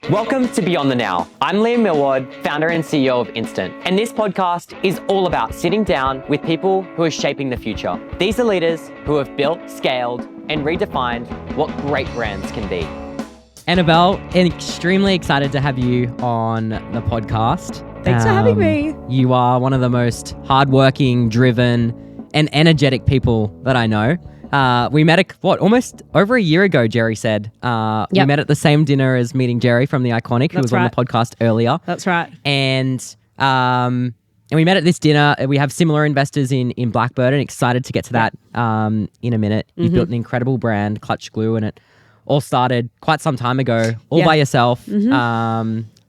Welcome to Beyond the Now. I'm Liam Millward, founder and CEO of Instant, and this podcast is all about sitting down with people who are shaping the future. These are leaders who have built, scaled, and redefined what great brands can be. Annabel, extremely excited to have you on the podcast. Thanks for having me. You are one of the most hardworking, driven, and energetic people that I know. We met, almost over a year ago, Jerry said. We met at the same dinner as meeting Jerry from The Iconic, who was on the podcast earlier. That's right. And we met at this dinner. We have similar investors in Blackbird, and excited to get to that in a minute. You've built an incredible brand, Clutch Glue, and it all started quite some time ago, by yourself,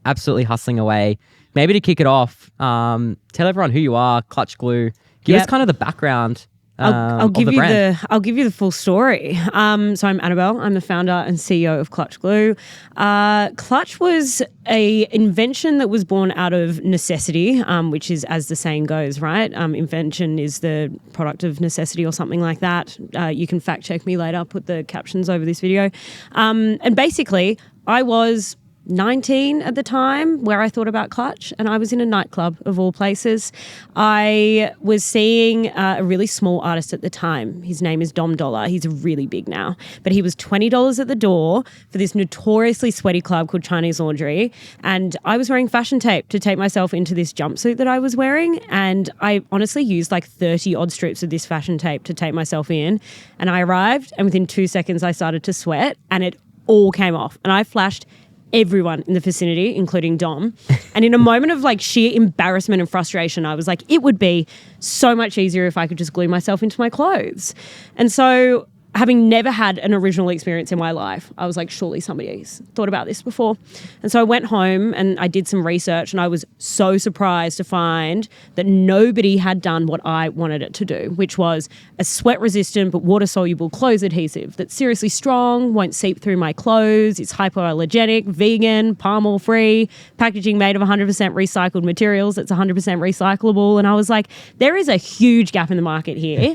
absolutely hustling away. Maybe to kick it off, tell everyone who you are, Clutch Glue. Give us kind of the background. I'll give you the full story. So I'm Annabel. I'm the founder and CEO of Clutch Glue. Clutch was a invention that was born out of necessity, which is, as the saying goes, right? Invention is the product of necessity or something like that. You can fact check me later. Put the captions over this video. And basically, I was 19 at the time where I thought about Clutch, and I was in a nightclub of all places. I was seeing a really small artist at the time. His name is Dom Dollar. He's really big now, but he was $20 at the door for this notoriously sweaty club called Chinese Laundry, and I was wearing fashion tape to tape myself into this jumpsuit that I was wearing, and I honestly used like 30 odd strips of this fashion tape to tape myself in, and I arrived, and within 2 seconds I started to sweat, and it all came off, and I flashed everyone in the vicinity, including Dom. And in a moment of like sheer embarrassment and frustration, I was like, it would be so much easier if I could just glue myself into my clothes. And so, having never had an original experience in my life, I was like, surely somebody's thought about this before. And so I went home and I did some research, and I was so surprised to find that nobody had done what I wanted it to do, which was a sweat-resistant but water-soluble clothes adhesive that's seriously strong, won't seep through my clothes, it's hypoallergenic, vegan, palm oil-free, packaging made of 100% recycled materials that's 100% recyclable. And I was like, there is a huge gap in the market here.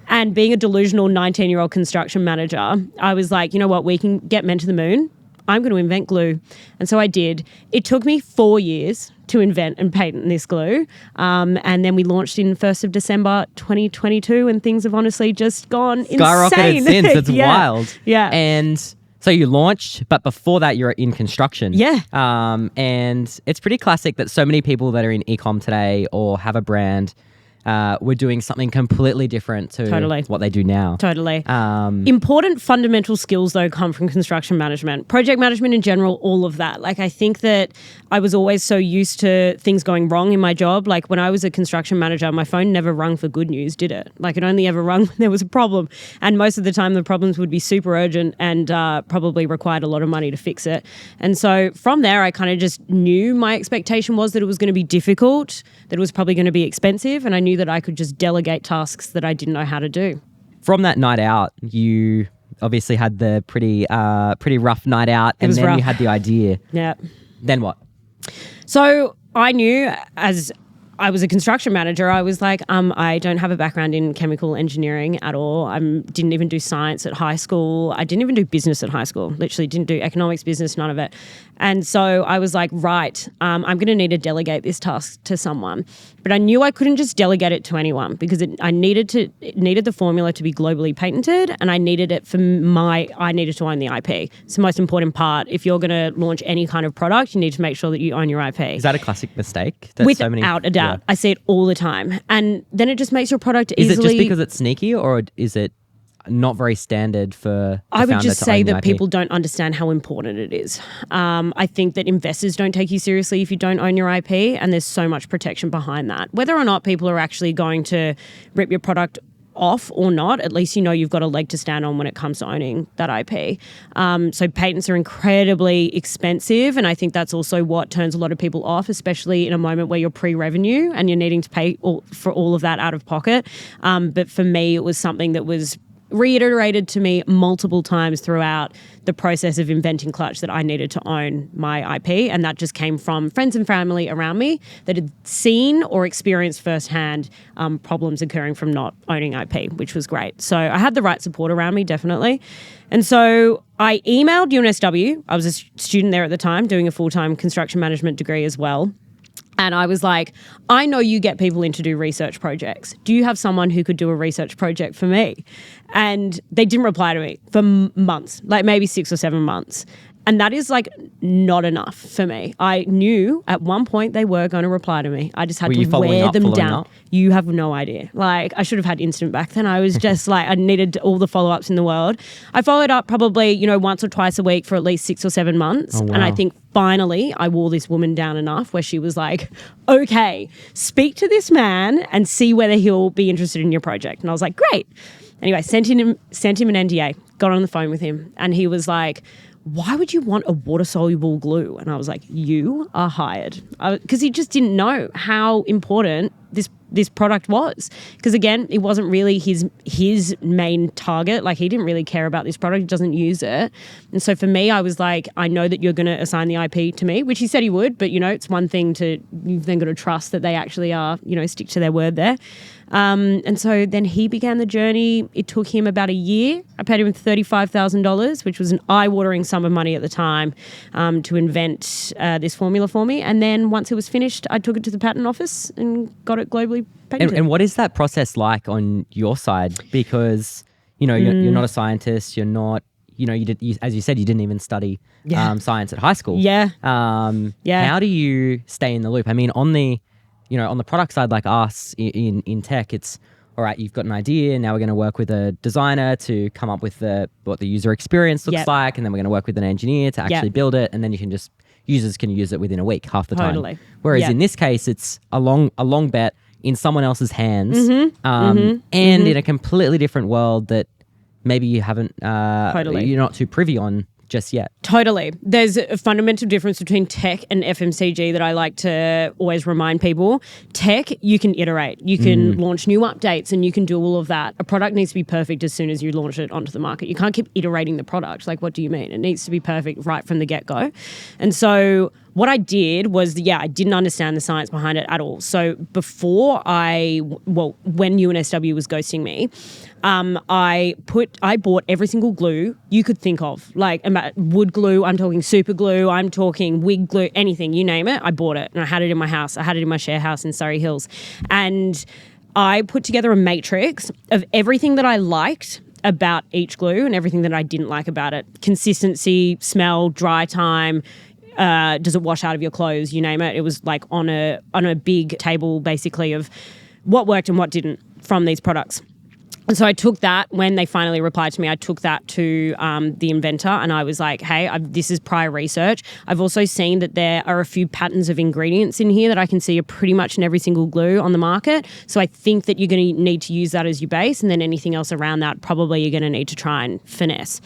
And being a delusional 19-year-old construction manager, I was like, you know what, we can get men to the moon. I'm going to invent glue. And so I did. It took me 4 years to invent and patent this glue. And then we launched in 1st of December 2022, and things have honestly just gone insane. Skyrocketed since. It's wild. Yeah. And so you launched, but before that you're in construction. Yeah. And it's pretty classic that so many people that are in e-com today or have a brand we're doing something completely different to what they do now. Totally. Important fundamental skills, though, come from construction management, project management in general, all of that. Like, I think that I was always so used to things going wrong in my job. Like, when I was a construction manager, my phone never rung for good news, did it? Like, it only ever rung when there was a problem. And most of the time, the problems would be super urgent and probably required a lot of money to fix it. And so from there, I kind of just knew my expectation was that it was going to be difficult, that it was probably going to be expensive, and I knew that I could just delegate tasks that I didn't know how to do. From that night out, you obviously had the pretty rough night out, and then you had the idea. Yeah. Then what? So I knew, as I was a construction manager, I was like, I don't have a background in chemical engineering at all. I didn't even do science at high school. I didn't even do business at high school. Literally didn't do economics, business, none of it. And so I was like, right, I'm going to need to delegate this task to someone. But I knew I couldn't just delegate it to anyone, because it needed the formula to be globally patented, and I needed it I needed to own the IP. It's the most important part. If you're going to launch any kind of product, you need to make sure that you own your IP. Is that a classic mistake? Without a doubt. Yeah. I see it all the time. And then it just makes your product easily... Is it just because it's sneaky, or is it not very standard for I would just say that people don't understand how important it is. I think that investors don't take you seriously if you don't own your IP, and there's so much protection behind that. Whether or not people are actually going to rip your product off or not, at least you know you've got a leg to stand on when it comes to owning that IP. So patents are incredibly expensive, and I think that's also what turns a lot of people off, especially in a moment where you're pre-revenue and you're needing to pay for all of that out of pocket. But for me, it was something that was reiterated to me multiple times throughout the process of inventing Clutch that I needed to own my IP. And that just came from friends and family around me that had seen or experienced firsthand problems occurring from not owning IP, which was great. So I had the right support around me, definitely. And so I emailed UNSW. I was a student there at the time doing a full-time construction management degree as well. And I was like, I know you get people in to do research projects. Do you have someone who could do a research project for me? And they didn't reply to me for months, like maybe 6 or 7 months. And that is like not enough for me. I knew at one point they were going to reply to me. I just had to wear them down. Up? You have no idea. Like, I should have had instant back then. I was just like, I needed all the follow-ups in the world. I followed up probably, once or twice a week for at least 6 or 7 months. Oh, wow. And I think finally I wore this woman down enough where she was like, okay, speak to this man and see whether he'll be interested in your project. And I was like, great. Anyway, sent him an NDA, got on the phone with him, and he was like, why would you want a water-soluble glue? And I was like, you are hired. Because he just didn't know how important this product was. Because again, it wasn't really his main target. Like, he didn't really care about this product. He doesn't use it. And so for me, I was like, I know that you're going to assign the IP to me, which he said he would. But, it's one thing you've then got to trust that they actually are, stick to their word there. And so then he began the journey. It took him about a year. I paid him $35,000, which was an eye-watering sum of money at the time, to invent this formula for me. And then once it was finished, I took it to the patent office and got it globally patented. And what is that process like on your side? Because, you're not a scientist. You're not, as you said, you didn't even study science at high school. Yeah. How do you stay in the loop? I mean, on the product side, like us in tech, it's all right. You've got an idea. Now we're going to work with a designer to come up with what the user experience looks like, and then we're going to work with an engineer to actually build it, and then users can use it within a week, half the time. Whereas in this case, it's a long bet in someone else's hands, and in a completely different world that maybe you haven't, you're not too privy on just yet. Totally. There's a fundamental difference between tech and FMCG that I like to always remind people. Tech, you can iterate. You can launch new updates and you can do all of that. A product needs to be perfect as soon as you launch it onto the market. You can't keep iterating the product. Like, what do you mean? It needs to be perfect right from the get-go. And so what I did was, I didn't understand the science behind it at all. So before when UNSW was ghosting me, I bought every single glue you could think of, like wood glue, I'm talking super glue, I'm talking wig glue, anything, you name it, I bought it. And I had it in my house. I had it in my share house in Surrey Hills. And I put together a matrix of everything that I liked about each glue and everything that I didn't like about it. Consistency, smell, dry time, does it wash out of your clothes, you name it. It was like on a big table basically of what worked and what didn't from these products. And so I took that, when they finally replied to me, I took that to the inventor and I was like, hey, this is prior research. I've also seen that there are a few patterns of ingredients in here that I can see are pretty much in every single glue on the market. So I think that you're going to need to use that as your base, and then anything else around that probably you're going to need to try and finesse.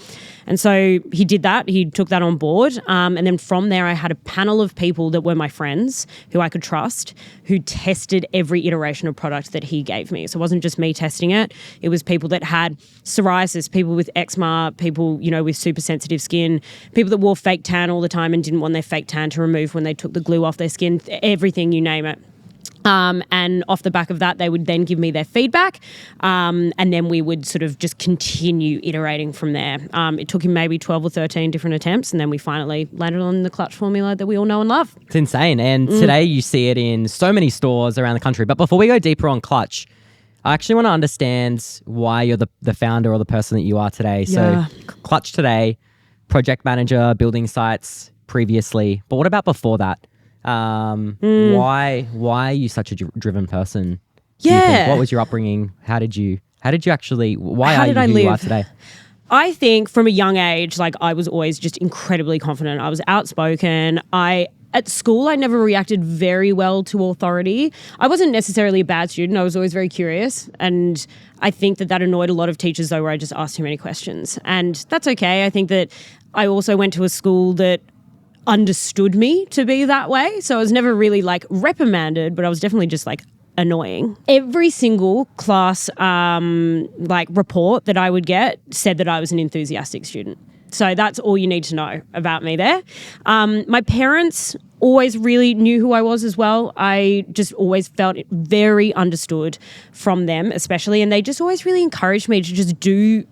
And so he did that. He took that on board. And then from there, I had a panel of people that were my friends who I could trust, who tested every iteration of product that he gave me. So it wasn't just me testing it. It was people that had psoriasis, people with eczema, people, with super sensitive skin, people that wore fake tan all the time and didn't want their fake tan to remove when they took the glue off their skin, everything, you name it. And off the back of that, they would then give me their feedback, and then we would sort of just continue iterating from there. It took him maybe 12 or 13 different attempts, and then we finally landed on the Clutch formula that we all know and love. It's insane. And today you see it in so many stores around the country. But before we go deeper on Clutch, I actually want to understand why you're the founder or the person that you are today. So Clutch today, project manager, building sites previously. But what about before that? Why are you such a driven person? Yeah. What was your upbringing? Why are you who you are today? I think from a young age, like, I was always just incredibly confident. I was outspoken. At school, I never reacted very well to authority. I wasn't necessarily a bad student. I was always very curious. And I think that annoyed a lot of teachers, though, where I just asked too many questions. And that's okay. I think that I also went to a school that understood me to be that way. So I was never really like reprimanded, but I was definitely just like annoying. Every single class report that I would get said that I was an enthusiastic student. So that's all you need to know about me there. My parents always really knew who I was as well. I just always felt very understood from them, especially. And they just always really encouraged me to just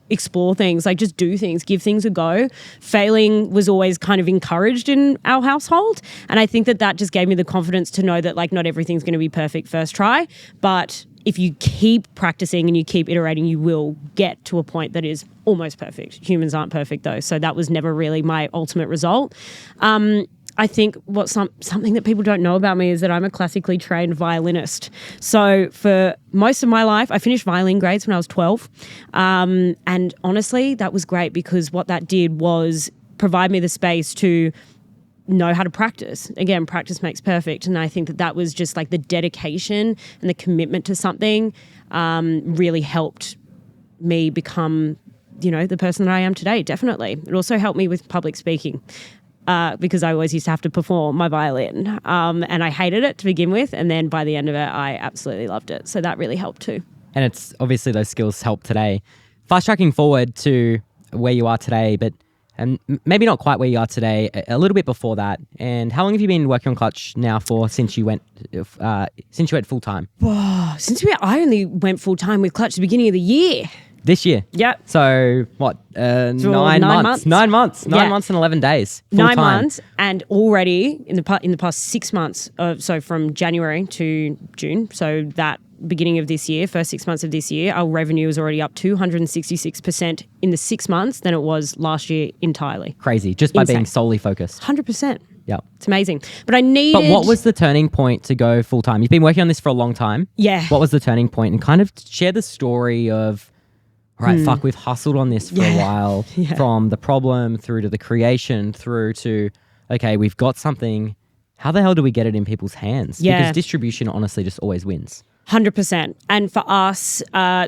explore things, like just do things, give things a go. Failing was always kind of encouraged in our household. And I think that just gave me the confidence to know that like not everything's going to be perfect first try, but if you keep practicing and you keep iterating, you will get to a point that is almost perfect. Humans aren't perfect though. So that was never really my ultimate result. I think something that people don't know about me is that I'm a classically trained violinist. So for most of my life, I finished violin grades when I was 12. And honestly, that was great because what that did was provide me the space to know how to practice. Again, practice makes perfect. And I think that was just like the dedication and the commitment to something really helped me become, the person that I am today, definitely. It also helped me with public speaking because I always used to have to perform my violin. And I hated it to begin with. And then by the end of it, I absolutely loved it. So that really helped too. And it's obviously those skills help today. Fast tracking forward to where you are today, but and maybe not quite where you are today, a little bit before that. And how long have you been working on Clutch now for since you went full time? I only went full time with Clutch at the beginning of the year. This year? Yep. So what? 9 months. 9 months. 9 months and 11 days. Full 9 time. months, and already in the past 6 months, so from January to June, so that beginning of this year, first 6 months of this year, our revenue is already up 266% in the 6 months than it was last year entirely. Crazy, just by being solely focused. 100%. Yeah. It's amazing. But what was the turning point to go full time? You've been working on this for a long time. Yeah. What was the turning point? And kind of share the story of, all right, we've hustled on this for a while, from the problem through to the creation through to, okay, we've got something. How the hell do we get it in people's hands? Yeah. Because distribution honestly just always wins. 100%. And for us,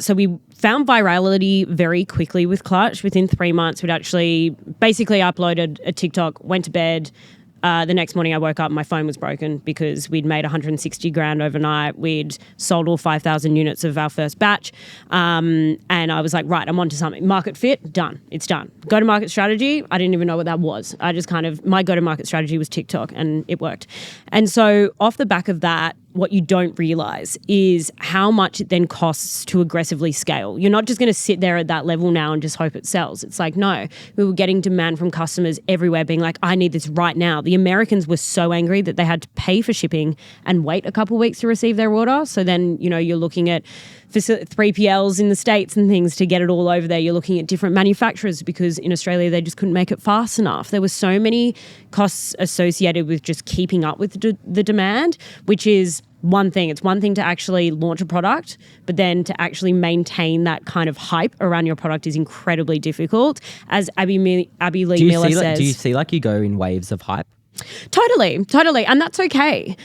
so we found virality very quickly with Clutch. Within 3 months, we'd actually basically uploaded a TikTok, went to bed. The next morning I woke up and my phone was broken because we'd made 160 grand overnight. We'd sold all 5,000 units of our first batch. And I was like, right, I'm onto something. Market fit, done. It's done. Go-to-market strategy, I didn't even know what that was. I just my go-to-market strategy was TikTok and it worked. And so off the back of that, what you don't realize is how much it then costs to aggressively scale. You're not just going to sit there at that level now and just hope it sells. It's like, no, we were getting demand from customers everywhere being like, I need this right now. The Americans were so angry that they had to pay for shipping and wait a couple of weeks to receive their order. So then, you're looking at 3PLs in the States and things to get it all over there. You're looking at different manufacturers because in Australia, they just couldn't make it fast enough. There were so many costs associated with just keeping up with the demand, which is one thing. It's one thing to actually launch a product, but then to actually maintain that kind of hype around your product is incredibly difficult. As Abby Lee Miller says. Do you see like you go in waves of hype? Totally. And that's okay.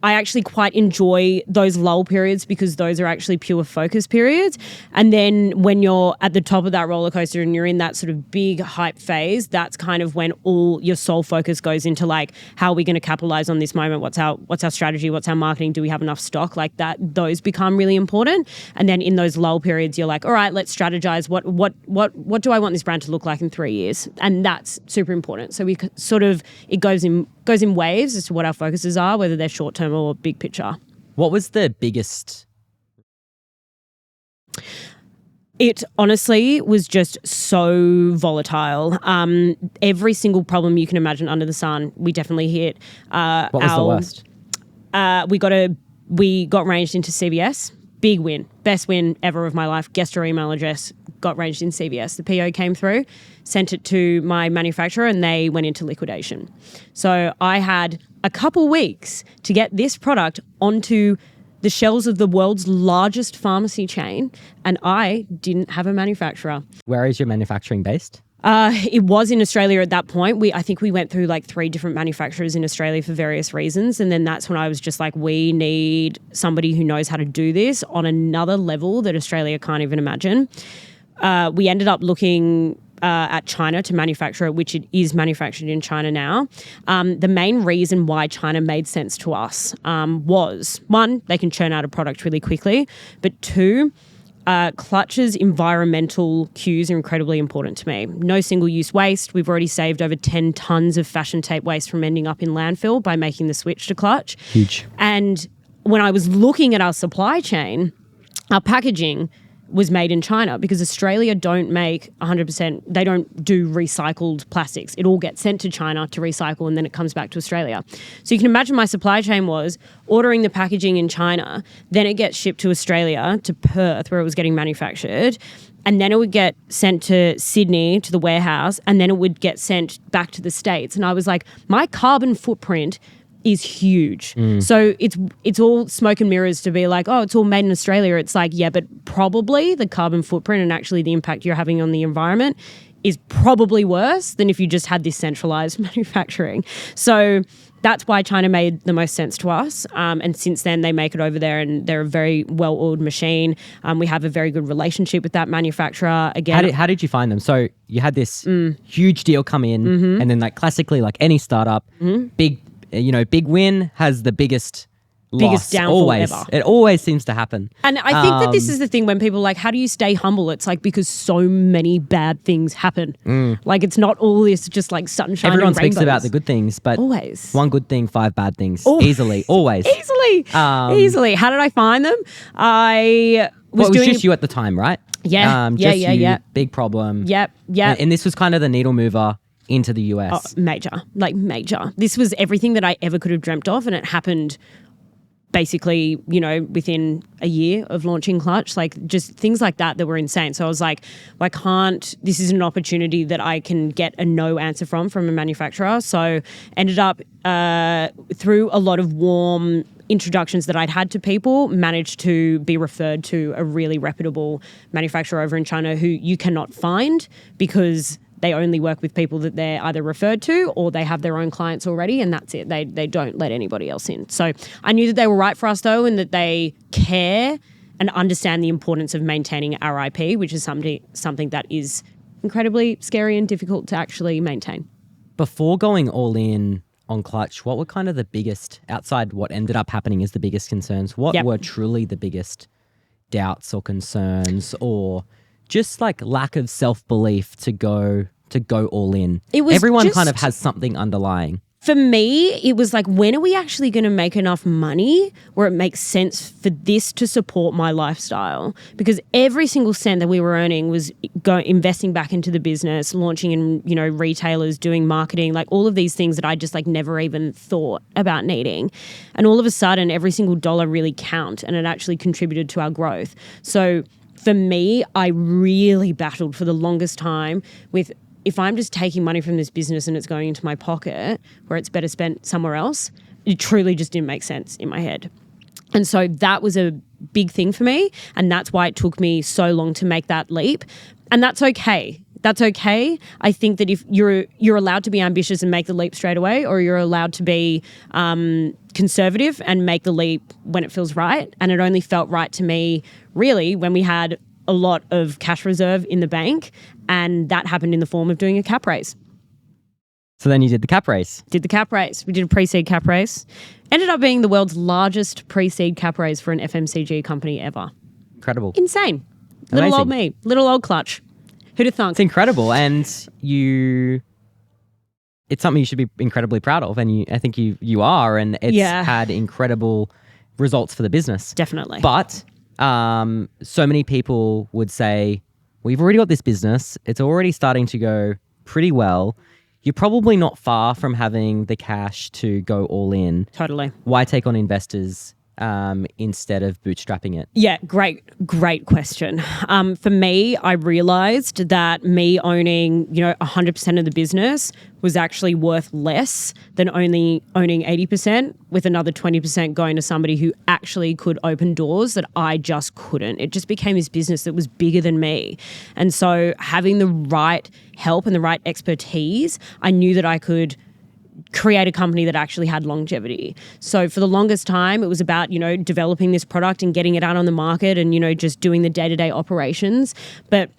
I actually quite enjoy those lull periods because those are actually pure focus periods. And then when you're at the top of that roller coaster and you're in that sort of big hype phase, that's kind of when all your sole focus goes into like, how are we going to capitalize on this moment? What's our strategy? What's our marketing? Do we have enough stock? Like that, those become really important. And then in those lull periods, you're like, all right, let's strategize. What do I want this brand to look like in 3 years? And that's super important. So it goes in waves as to what our focuses are, whether they're short term or big picture. What was the biggest? It honestly was just so volatile. Every single problem you can imagine under the sun, we definitely hit. What was the worst? We got ranged into CVS. Big win. Best win ever of my life. Guessed your email address. Got ranged in CVS. The PO came through, sent it to my manufacturer, and they went into liquidation. So I had a couple weeks to get this product onto the shelves of the world's largest pharmacy chain, and I didn't have a manufacturer. Where is your manufacturing based? It was in Australia at that point. I think we went through like 3 different manufacturers in Australia for various reasons. And then that's when I was just like, we need somebody who knows how to do this on another level that Australia can't even imagine. We ended up looking at China to manufacture it, which it is manufactured in China now. The main reason why China made sense to us was, one, they can churn out a product really quickly, but two, Clutch's environmental cues are incredibly important to me. No single-use waste. We've already saved over 10 tons of fashion tape waste from ending up in landfill by making the switch to Clutch. Huge. And when I was looking at our supply chain, our packaging was made in China because Australia don't make 100%, they don't do recycled plastics. It all gets sent to China to recycle and then it comes back to Australia. So you can imagine my supply chain was ordering the packaging in China, then it gets shipped to Australia, to Perth where it was getting manufactured, and then it would get sent to Sydney to the warehouse, and then it would get sent back to the States. And I was like, my carbon footprint is huge. So it's all smoke and mirrors to be like, oh, it's all made in Australia. It's like, yeah, but probably the carbon footprint and actually the impact you're having on the environment is probably worse than if you just had this centralized manufacturing. So that's why China made the most sense to us. And since then, they make it over there and they're a very well-oiled machine. We have a very good relationship with that manufacturer. Again, How did you find them? So you had this huge deal come in and then like classically like any startup, big win has the biggest loss. Downfall always. ever. It always seems to happen. And I think that this is the thing when people are like, how do you stay humble? It's like because so many bad things happen. Like it's not all this just like sunshine Everyone and rainbows. speaks about the good things, but always one good thing, 5 bad things. Always. Easily, always. Easily. How did I find them? I was It was doing just you at the time, right? Yeah. You, big problem. Yep. And this was kind of the needle mover into the US. Major. This was everything that I ever could have dreamt of, and it happened basically, within a year of launching Clutch, like just things like that were insane. So I was like, this is an opportunity that I can get a no answer from a manufacturer. So ended up through a lot of warm introductions that I'd had to people, managed to be referred to a really reputable manufacturer over in China who you cannot find because they only work with people that they're either referred to or they have their own clients already, and that's it. They don't let anybody else in. So I knew that they were right for us though, and that they care and understand the importance of maintaining our IP, which is something that is incredibly scary and difficult to actually maintain. Before going all in on Clutch, what were kind of the biggest, outside what ended up happening as the biggest concerns, what were truly the biggest doubts or concerns or just like lack of self-belief to go all in? Everyone kind of has something underlying. For me, it was like, when are we actually going to make enough money where it makes sense for this to support my lifestyle? Because every single cent that we were earning was investing back into the business, launching in, retailers, doing marketing, like all of these things that I just like never even thought about needing. And all of a sudden, every single dollar really count, and it actually contributed to our growth. So for me, I really battled for the longest time with, if I'm just taking money from this business and it's going into my pocket where it's better spent somewhere else, it truly just didn't make sense in my head. And so that was a big thing for me. And that's why it took me so long to make that leap. And that's okay. That's okay. I think that if you're allowed to be ambitious and make the leap straight away, or you're allowed to be conservative and make the leap when it feels right. And it only felt right to me really when we had a lot of cash reserve in the bank, and that happened in the form of doing a cap raise. So then you did the cap raise. Did the cap raise. We did a pre-seed cap raise. Ended up being the world's largest pre-seed cap raise for an FMCG company ever. Incredible. Insane. Amazing. Little old me. Little old Clutch. Who'd have thunk? It's incredible, and it's something you should be incredibly proud of, and I think you are, and it's had incredible results for the business. Definitely. But so many people would say, we've already got this business. It's already starting to go pretty well. You're probably not far from having the cash to go all in. Totally. Why take on investors instead of bootstrapping it? Yeah, great question. For me, I realized that me owning, 100% of the business was actually worth less than only owning 80%, with another 20% going to somebody who actually could open doors that I just couldn't. It just became this business that was bigger than me. And so having the right help and the right expertise, I knew that I could create a company that actually had longevity. So for the longest time, it was about, developing this product and getting it out on the market and, just doing the day-to-day operations. But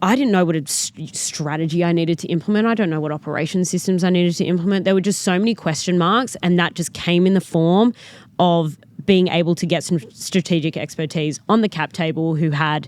I didn't know what strategy I needed to implement. I don't know what operation systems I needed to implement. There were just so many question marks, and that just came in the form of being able to get some strategic expertise on the cap table who had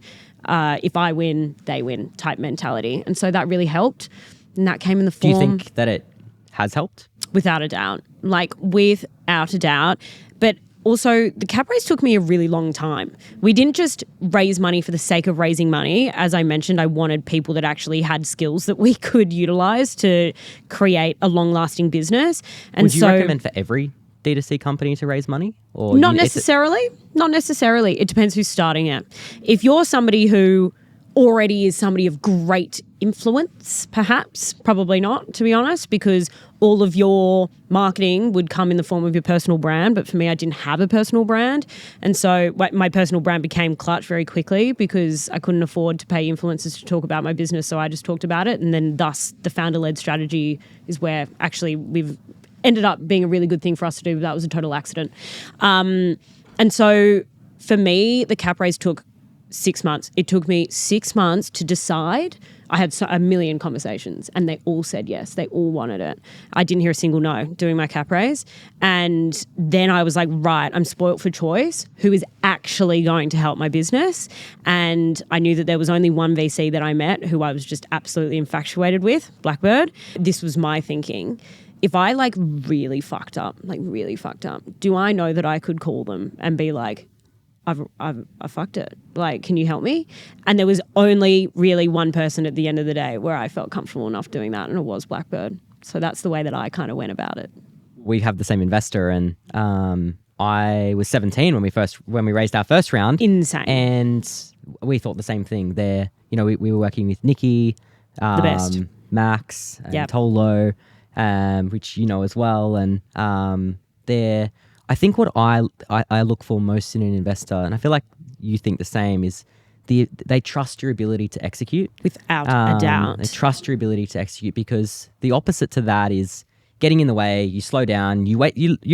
if I win, they win type mentality. And so that really helped. And that came in the form. Do you think that it has helped? Without a doubt. Like, without a doubt. But also, the cap raise took me a really long time. We didn't just raise money for the sake of raising money. As I mentioned, I wanted people that actually had skills that we could utilize to create a long-lasting business. And would you recommend for every D2C company to raise money? Or not necessarily. Not necessarily. It depends who's starting it. If you're somebody who already is somebody of great influence, perhaps, probably not, to be honest, because all of your marketing would come in the form of your personal brand. But for me, I didn't have a personal brand. And so my personal brand became Clutch very quickly because I couldn't afford to pay influencers to talk about my business. So I just talked about it. And then thus the founder-led strategy is where actually we've ended up being a really good thing for us to do. But that was a total accident. And so for me, the cap raise took 6 months. It took me 6 months to decide. I had a million conversations and they all said yes. They all wanted it. I didn't hear a single no doing my cap raise. And then I was like, right, I'm spoilt for choice. Who is actually going to help my business? And I knew that there was only one VC that I met who I was just absolutely infatuated with, Blackbird. This was my thinking. If I really fucked up, do I know that I could call them and be like, I fucked it. Can you help me? And there was only really one person at the end of the day where I felt comfortable enough doing that, and it was Blackbird. So that's the way that I kind of went about it. We have the same investor, and I was 17 when we raised our first round. Insane. And we thought the same thing there. We were working with Nikki, the best, Max, and Tolo, which you know as well, and they're. I think what I look for most in an investor, and I feel like you think the same, is they trust your ability to execute. Without a doubt. They trust your ability to execute, because the opposite to that is getting in the way. You slow down. You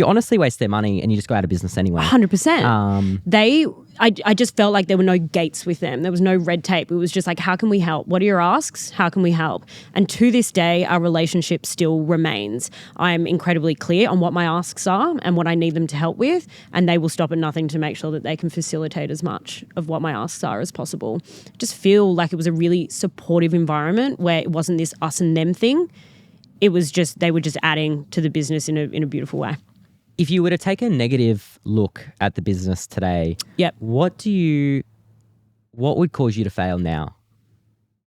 honestly waste their money, and you just go out of business anyway. 100%. I just felt like there were no gates with them. There was no red tape. It was just like, how can we help? What are your asks? How can we help? And to this day, our relationship still remains. I'm incredibly clear on what my asks are and what I need them to help with, and they will stop at nothing to make sure that they can facilitate as much of what my asks are as possible. Just feel like it was a really supportive environment where it wasn't this us and them thing. It was just, they were just adding to the business in a beautiful way. If you were to take a negative look at the business today, what would cause you to fail now?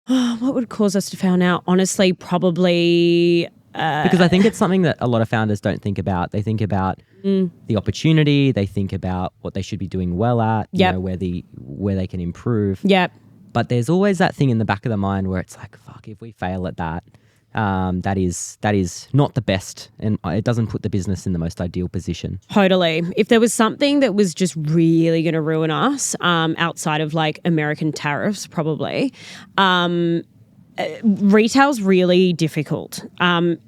What would cause us to fail now? Honestly, probably... because I think it's something that a lot of founders don't think about. They think about the opportunity. They think about what they should be doing well at, where they can improve. Yep. But there's always that thing in the back of the mind where it's like, fuck, if we fail at that, that is not the best, and it doesn't put the business in the most ideal position. Totally. If there was something that was just really going to ruin us, outside of American tariffs, probably, retail's really difficult.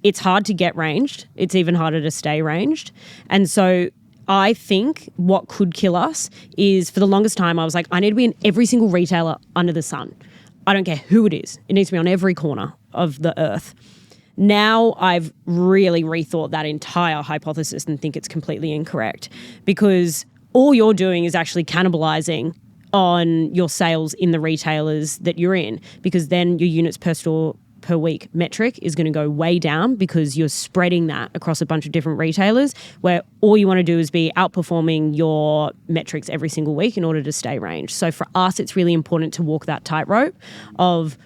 It's hard to get ranged. It's even harder to stay ranged. And so I think what could kill us is, for the longest time, I was like, I need to be in every single retailer under the sun. I don't care who it is. It needs to be on every corner of the earth. Now I've really rethought that entire hypothesis and think it's completely incorrect, because all you're doing is actually cannibalizing on your sales in the retailers that you're in, because then your units per store per week metric is going to go way down, because you're spreading that across a bunch of different retailers where all you want to do is be outperforming your metrics every single week in order to stay ranged. So for us, it's really important to walk that tightrope of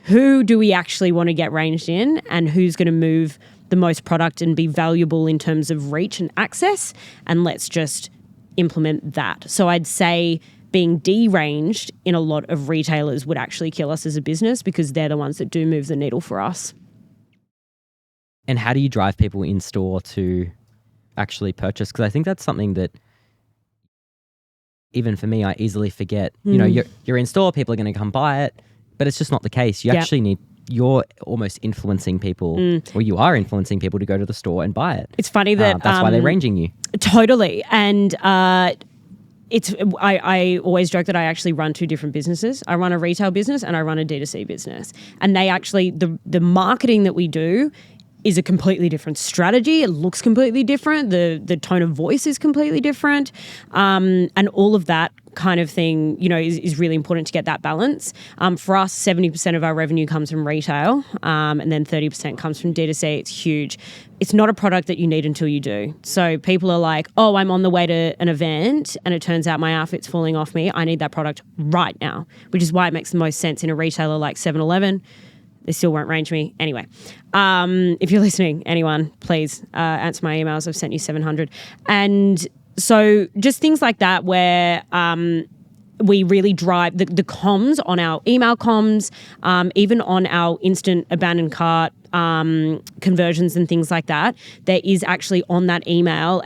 who do we actually want to get ranged in, and who's going to move the most product and be valuable in terms of reach and access, and let's just implement that. So I'd say being deranged in a lot of retailers would actually kill us as a business, because they're the ones that do move the needle for us. And how do you drive people in store to actually purchase? Because I think that's something that, even for me, I easily forget. You're in store, people are going to come buy it, but it's just not the case. You actually you're almost influencing people, or you are influencing people to go to the store and buy it. It's funny that... that's why they're ranging you. Totally. And I always joke that I actually run 2 different businesses. I run a retail business and I run a D2C business. And they actually, the marketing that we do is a completely different strategy. It looks completely different. The tone of voice is completely different. And all of that kind of thing, is really important to get that balance. For us, 70% of our revenue comes from retail, and then 30% comes from D2C. It's huge. It's not a product that you need until you do. So people are like, oh, I'm on the way to an event and it turns out my outfit's falling off me. I need that product right now, which is why it makes the most sense in a retailer like 7-Eleven. They still won't range me. Anyway, if you're listening, anyone, please answer my emails. I've sent you 700. And so just things like that where we really drive the comms on our email comms, even on our instant abandoned cart conversions and things like that. There is actually on that email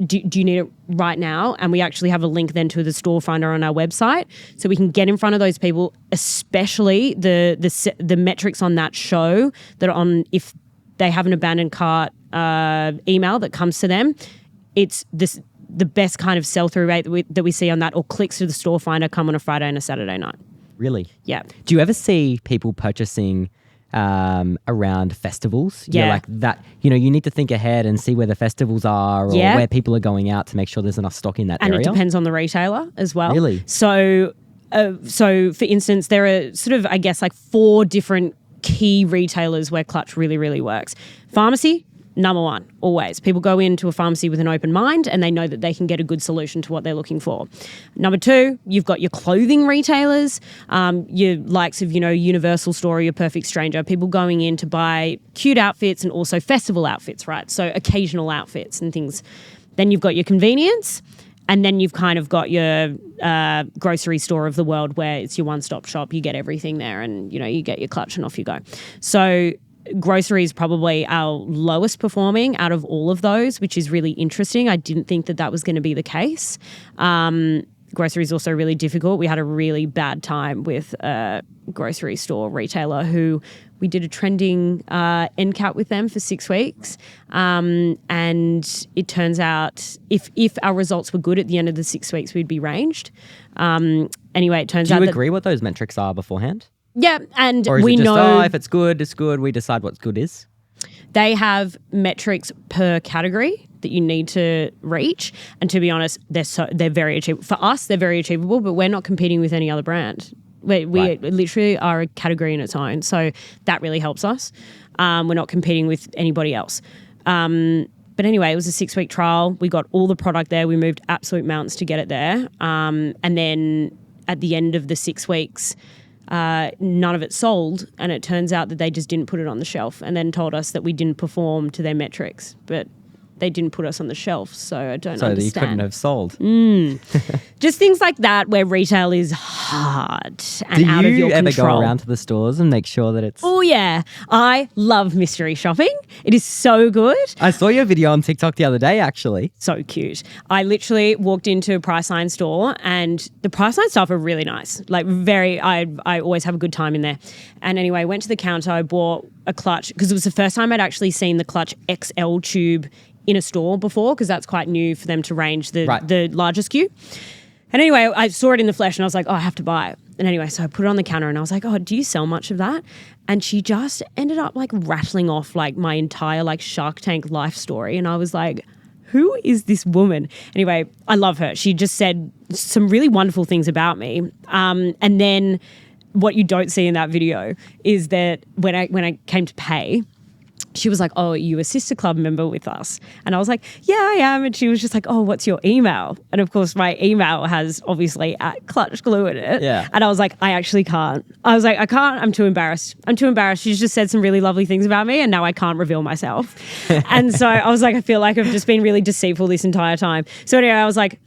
do you need it right now? And we actually have a link then to the store finder on our website, so we can get in front of those people, especially the metrics on that show that on if they have an abandoned cart email that comes to them, it's the best kind of sell-through rate that we see on that, or clicks to the store finder come on a Friday and a Saturday night. Really? Yeah. Do you ever see people purchasing around festivals? Yeah. Like that, you need to think ahead and see where the festivals are or where people are going out to make sure there's enough stock in that area. And it depends on the retailer as well. Really? So for instance, there are sort of, I guess, like 4 different key retailers where Clutch really, really works. Pharmacy, number 1, always. People go into a pharmacy with an open mind and they know that they can get a good solution to what they're looking for. Number 2, you've got your clothing retailers, your likes of, Universal Store, your Perfect Stranger, people going in to buy cute outfits and also festival outfits, right? So occasional outfits and things. Then you've got your convenience, and then you've kind of got your grocery store of the world where it's your one-stop shop. You get everything there and, you get your Clutch and off you go. So grocery is probably our lowest performing out of all of those, which is really interesting. I didn't think that was going to be the case. Grocery is also really difficult. We had a really bad time with a grocery store retailer who we did a trending end cap with them for 6 weeks. And it turns out if our results were good at the end of the 6 weeks, we'd be ranged. Anyway, it turns out Do you agree what those metrics are beforehand? Yeah, and or is we it just, know if it's good, it's good. We decide what's good is. They have metrics per category that you need to reach, and to be honest, they're very achievable. For us, they're very achievable, but we're not competing with any other brand. We literally are a category in its own, so that really helps us. We're not competing with anybody else. But anyway, it was a 6-week trial. We got all the product there. We moved absolute mountains to get it there, and then at the end of the 6 weeks, none of it sold, and it turns out that they just didn't put it on the shelf and then told us that we didn't perform to their metrics, but they didn't put us on the shelf, so I don't understand. So you couldn't have sold. Just things like that where retail is hard and out of your control. Do you ever go around to the stores and make sure that it's... Oh yeah, I love mystery shopping. It is so good. I saw your video on TikTok the other day, actually. So cute. I literally walked into a Priceline store and the Priceline stuff are really nice. Like I always have a good time in there. And anyway, went to the counter, I bought a Clutch because it was the first time I'd actually seen the Clutch XL tube in a store before, because that's quite new for them to range the larger SKU. And anyway, I saw it in the flesh and I was like, oh, I have to buy it. And anyway, so I put it on the counter and I was like, oh, do you sell much of that? And she just ended up like rattling off like my entire like Shark Tank life story. And I was like, who is this woman? Anyway, I love her. She just said some really wonderful things about me. And then what you don't see in that video is that when I came to pay, she was like, oh, are you a Sister Club member with us? And I was like, yeah, I am. And she was just like, oh, what's your email? And of course, my email has obviously @Clutch Glue in it. Yeah. And I was like, I actually can't. I was like, I can't. I'm too embarrassed. She's just said some really lovely things about me and now I can't reveal myself. And so I was like, I feel like I've just been really deceitful this entire time. So anyway, I was like,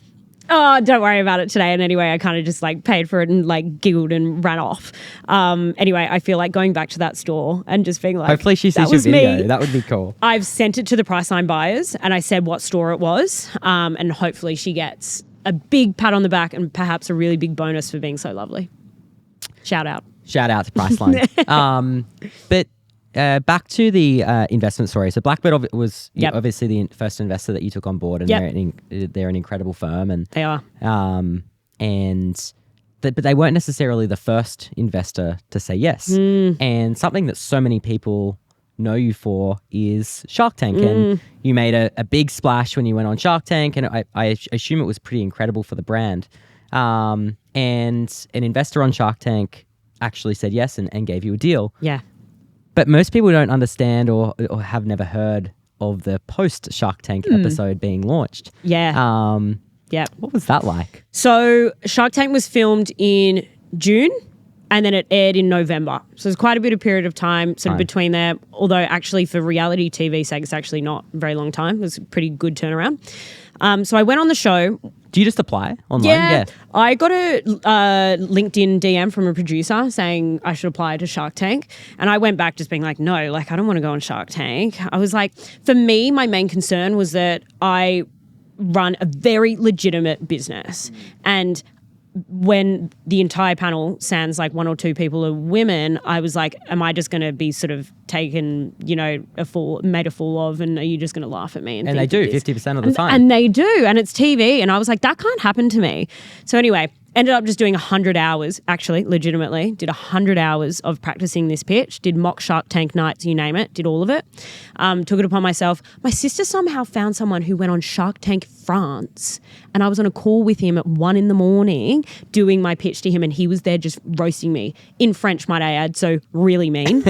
oh, don't worry about it today. And anyway, I kind of just like paid for it and like giggled and ran off. Anyway, I feel like going back to that store and just being like, hopefully she sees your video. That would be cool. I've sent it to the Priceline buyers and I said what store it was. And hopefully she gets a big pat on the back and perhaps a really big bonus for being so lovely. Shout out. Shout out to Priceline. But back to the investment story. So Blackbird was Yep. obviously the first investor that you took on board, and Yep. they're an incredible firm, and They are. but they weren't necessarily the first investor to say yes. And something that so many people know you for is Shark Tank, and you made a big splash when you went on Shark Tank, and I assume it was pretty incredible for the brand. And an investor on Shark Tank actually said yes and gave you a deal. Yeah. But most people don't understand or have never heard of the post Shark Tank episode being launched. Yeah. Yeah. What was that like? So Shark Tank was filmed in June and then it aired in November. So there's quite a bit of period of time sort of between there, although actually for reality TV sake, it's actually not a very long time. It was a pretty good turnaround. So I went on the show. Do you just apply online? Yeah. I got a LinkedIn DM from a producer saying I should apply to Shark Tank. And I went back just being like, no, like I don't want to go on Shark Tank. I was like, for me, my main concern was that I run a very legitimate business. And when the entire panel, sans like one or two people are women, I was like, am I just going to be sort of taken, made a fool of, and are you just going to laugh at me? And they do 50% of the time. And they do, and it's TV. And I was like, that can't happen to me. So anyway, ended up just doing 100 hours, actually, legitimately, did 100 hours of practicing this pitch, did mock Shark Tank nights, you name it, did all of it, took it upon myself. My sister somehow found someone who went on Shark Tank France, and I was on a call with him at 1 a.m. doing my pitch to him, and he was there just roasting me, in French, might I add, so really mean.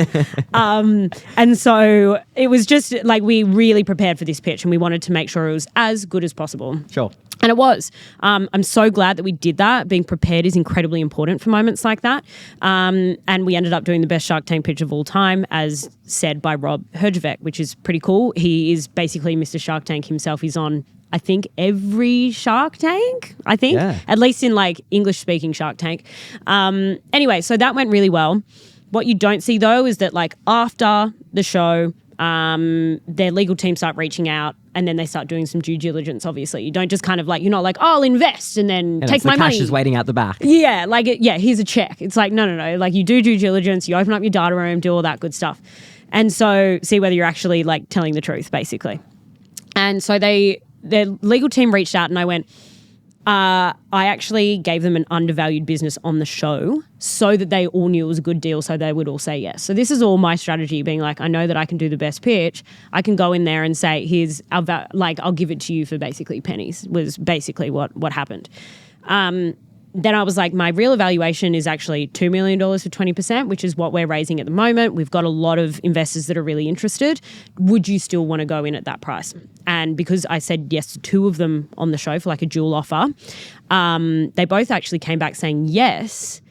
And so it was just like we really prepared for this pitch, and we wanted to make sure it was as good as possible. Sure. And it was. I'm so glad that we did that. Being prepared is incredibly important for moments like that. And we ended up doing the best Shark Tank pitch of all time, as said by Rob Herjavec, which is pretty cool. He is basically Mr. Shark Tank himself. He's on, I think, every Shark Tank, at least in like English-speaking Shark Tank. Anyway, so that went really well. What you don't see, though, is that like after the show, their legal team start reaching out, and then they start doing some due diligence, obviously. You don't just kind of like, you're not like, oh, I'll invest and then take my money. The cash is waiting out the back. Yeah, like, here's a check. It's like, no. Like, you do due diligence, you open up your data room, do all that good stuff. And so see whether you're actually like telling the truth, basically. And so their legal team reached out, and I went, I actually gave them an undervalued business on the show so that they all knew it was a good deal, so they would all say yes. So this is all my strategy, being like, I know that I can do the best pitch. I can go in there and say, here's I'll give it to you for basically pennies, was basically what happened. Then I was like, my real evaluation is actually $2 million for 20%, which is what we're raising at the moment. We've got a lot of investors that are really interested. Would you still want to go in at that price? And because I said yes to two of them on the show for like a dual offer, they both actually came back saying yes,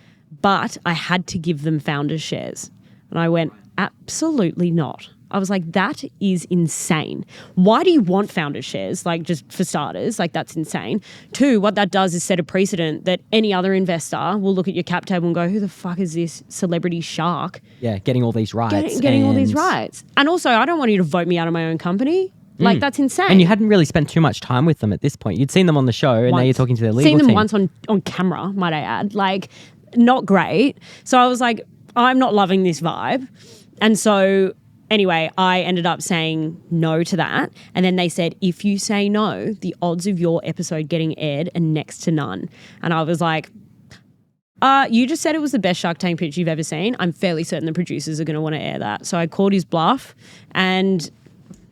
but I had to give them founders shares. And I went, absolutely not. I was like, that is insane. Why do you want founder shares? Like, just for starters, like, that's insane. Two, what that does is set a precedent that any other investor will look at your cap table and go, who the fuck is this celebrity shark? Yeah, getting all these rights. Getting all these rights. And also, I don't want you to vote me out of my own company. Like, that's insane. And you hadn't really spent too much time with them at this point. You'd seen them on the show, and now you're talking to their legal team. Seen them once on camera, might I add. Like, not great. So I was like, I'm not loving this vibe. And so anyway, I ended up saying no to that. And then they said, if you say no, the odds of your episode getting aired are next to none. And I was like, you just said it was the best Shark Tank pitch you've ever seen. I'm fairly certain the producers are going to want to air that. So I called his bluff, and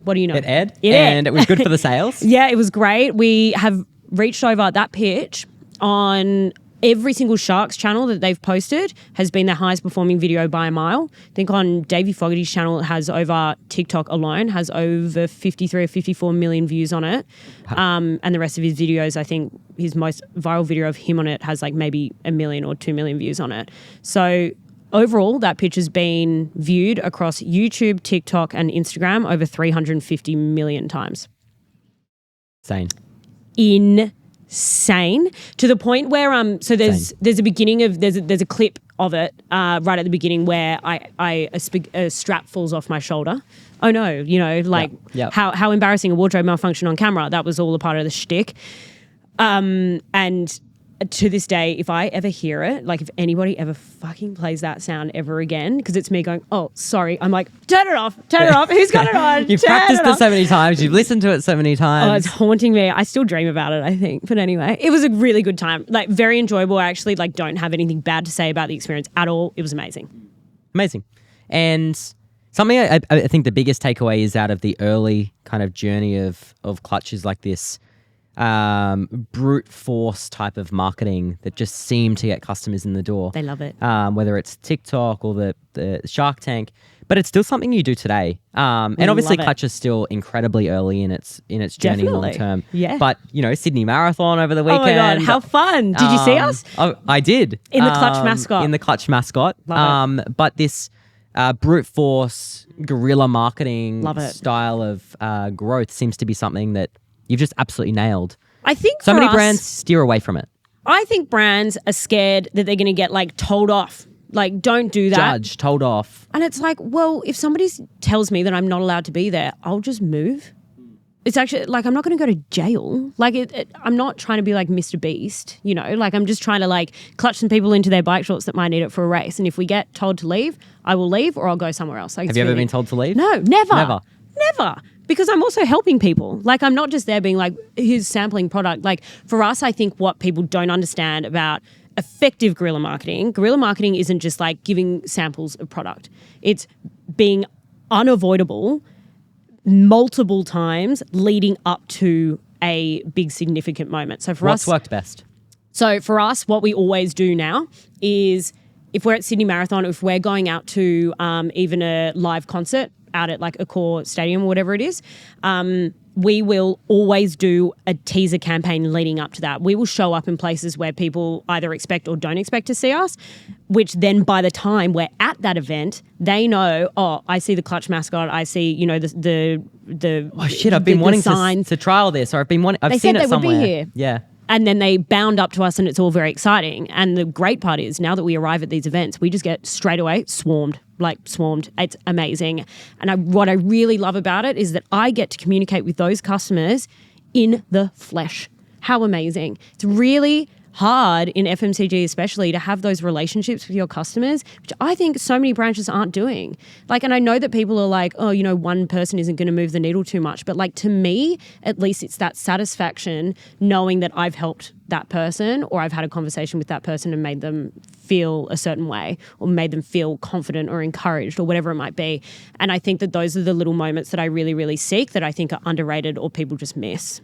what do you know? It aired? And it was good for the sales? Yeah, it was great. We have reached over that pitch on every single Sharks channel that they've posted has been their highest performing video by a mile. I think on Davey Fogarty's channel, it has over, TikTok alone, has over 53 or 54 million views on it. And the rest of his videos, I think his most viral video of him on it has like maybe 1 million or 2 million views on it. So overall, that pitch has been viewed across YouTube, TikTok, and Instagram over 350 million times. Insane to the point where so there's a beginning of there's a clip of it right at the beginning where a strap falls off my shoulder. Oh no, how embarrassing, a wardrobe malfunction on camera. That was all a part of the shtick. And to this day, if I ever hear it, like if anybody ever fucking plays that sound ever again, because it's me going, oh, sorry, I'm like, turn it off. Who's got it on? You've practiced it so many times. You've listened to it so many times. Oh, it's haunting me. I still dream about it, I think. But anyway, it was a really good time. Like very enjoyable. I actually like don't have anything bad to say about the experience at all. It was amazing. Amazing. And something I think the biggest takeaway is out of the early kind of journey of Clutch is like this brute force type of marketing that just seemed to get customers in the door. They love it. Whether it's TikTok or the Shark Tank, but it's still something you do today. And obviously Clutch is still incredibly early in its journey long term. Yeah. But Sydney Marathon over the weekend. Oh my God, how fun. Did you see us? I did. In the Clutch mascot. In the Clutch mascot. Love it. But this brute force guerrilla marketing Love it. style of growth seems to be something that you've just absolutely nailed. I think so for many us, brands steer away from it. I think brands are scared that they're going to get like told off. Like, don't do that. Judged, told off. And it's like, well, if somebody tells me that I'm not allowed to be there, I'll just move. It's actually like, I'm not going to go to jail. Like I'm not trying to be like Mr. Beast, like I'm just trying to like clutch some people into their bike shorts that might need it for a race. And if we get told to leave, I will leave or I'll go somewhere else. Like, have you ever been told to leave? No, never. Because I'm also helping people. Like I'm not just there being like, here's sampling product. Like for us, I think what people don't understand about effective guerrilla marketing isn't just like giving samples of product. It's being unavoidable multiple times leading up to a big significant moment. So for us, what's worked best? So for us, what we always do now is if we're at Sydney Marathon, if we're going out to even a live concert out at like a core stadium or whatever it is, we will always do a teaser campaign leading up to that. We will show up in places where people either expect or don't expect to see us, which then by the time we're at that event, they know, oh, I see the Clutch mascot, I see, the oh shit, I've been wanting to trial this, or I've seen it somewhere. They said they would be here. Yeah. And then they bound up to us and it's all very exciting. And the great part is now that we arrive at these events, we just get straight away swarmed. It's amazing. And what I really love about it is that I get to communicate with those customers in the flesh. How amazing. It's really hard in FMCG especially to have those relationships with your customers, which I think so many branches aren't doing. Like, and I know that people are like, oh, one person isn't going to move the needle too much. But like to me, at least it's that satisfaction knowing that I've helped that person or I've had a conversation with that person and made them feel a certain way or made them feel confident or encouraged or whatever it might be. And I think that those are the little moments that I really, really seek that I think are underrated or people just miss.